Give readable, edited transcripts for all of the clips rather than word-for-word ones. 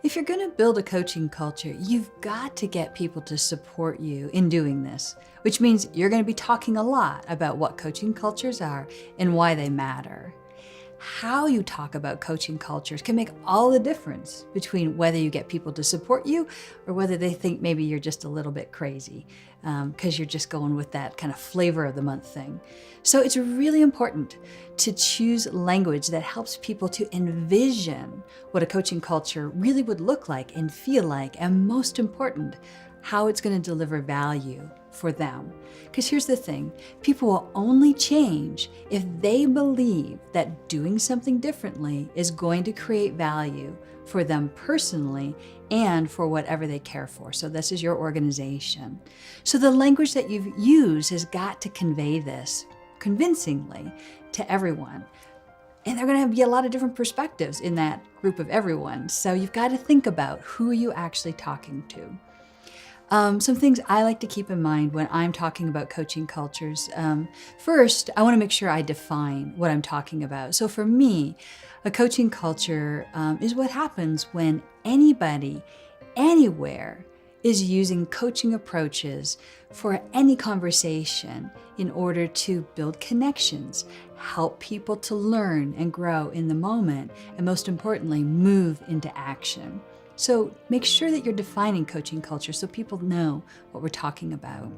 If you're going to build a coaching culture, you've got to get people to support you in doing this, which means you're going to be talking a lot about what coaching cultures are and why they matter. How you talk about coaching cultures can make all the difference between whether you get people to support you or whether they think maybe you're just a little bit crazy because you're just going with that kind of flavor of the month thing. So it's really important to choose language that helps people to envision what a coaching culture really would look like and feel like, and most important, how it's going to deliver value for them. Because here's the thing, people will only change if they believe that doing something differently is going to create value for them personally and for whatever they care for. So this is your organization. So the language that you've used has got to convey this convincingly to everyone. And they're going to be a lot of different perspectives in that group of everyone. So you've got to think about who are you actually talking to. Some things I like to keep in mind when I'm talking about coaching cultures. First, I want to make sure I define what I'm talking about. So for me, a coaching culture is what happens when anybody, anywhere, is using coaching approaches for any conversation in order to build connections, help people to learn and grow in the moment, and most importantly, move into action. So make sure that you're defining coaching culture so people know what we're talking about.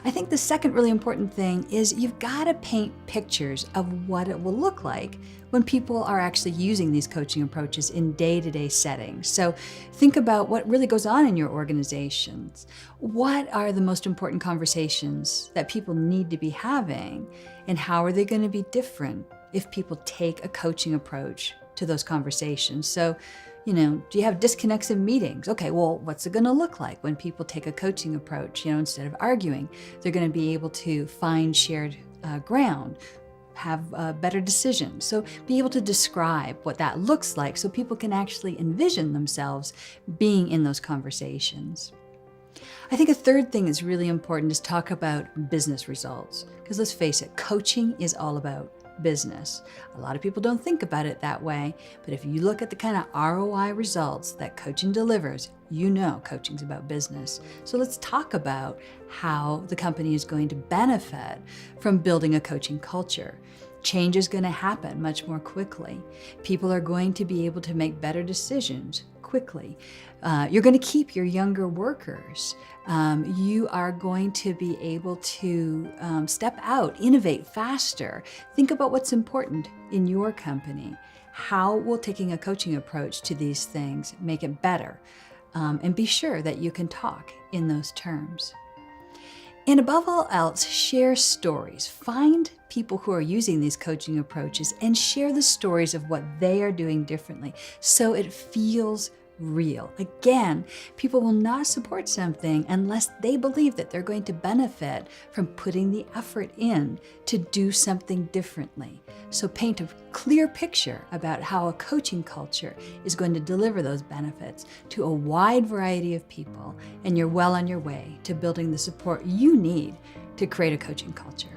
I think the second really important thing is you've got to paint pictures of what it will look like when people are actually using these coaching approaches in day-to-day settings. So think about what really goes on in your organizations. What are the most important conversations that people need to be having, and how are they going to be different if people take a coaching approach to those conversations? So, do you have disconnects in meetings? Okay, well, what's it going to look like when people take a coaching approach? Instead of arguing, they're going to be able to find shared ground, have better decisions. So be able to describe what that looks like so people can actually envision themselves being in those conversations. I think a third thing that's really important is talk about business results. Because let's face it, coaching is all about business. A lot of people don't think about it that way, but if you look at the kind of ROI results that coaching delivers, coaching's about business. So let's talk about how the company is going to benefit from building a coaching culture. Change is going to happen much more quickly. People are going to be able to make better decisions quickly. You're going to keep your younger workers. You are going to be able to step out, innovate faster. Think about what's important in your company. How will taking a coaching approach to these things make it better? And be sure that you can talk in those terms. And above all else, share stories. Find people who are using these coaching approaches and share the stories of what they are doing differently so it feels real. Again, people will not support something unless they believe that they're going to benefit from putting the effort in to do something differently. So paint a clear picture about how a coaching culture is going to deliver those benefits to a wide variety of people, and you're well on your way to building the support you need to create a coaching culture.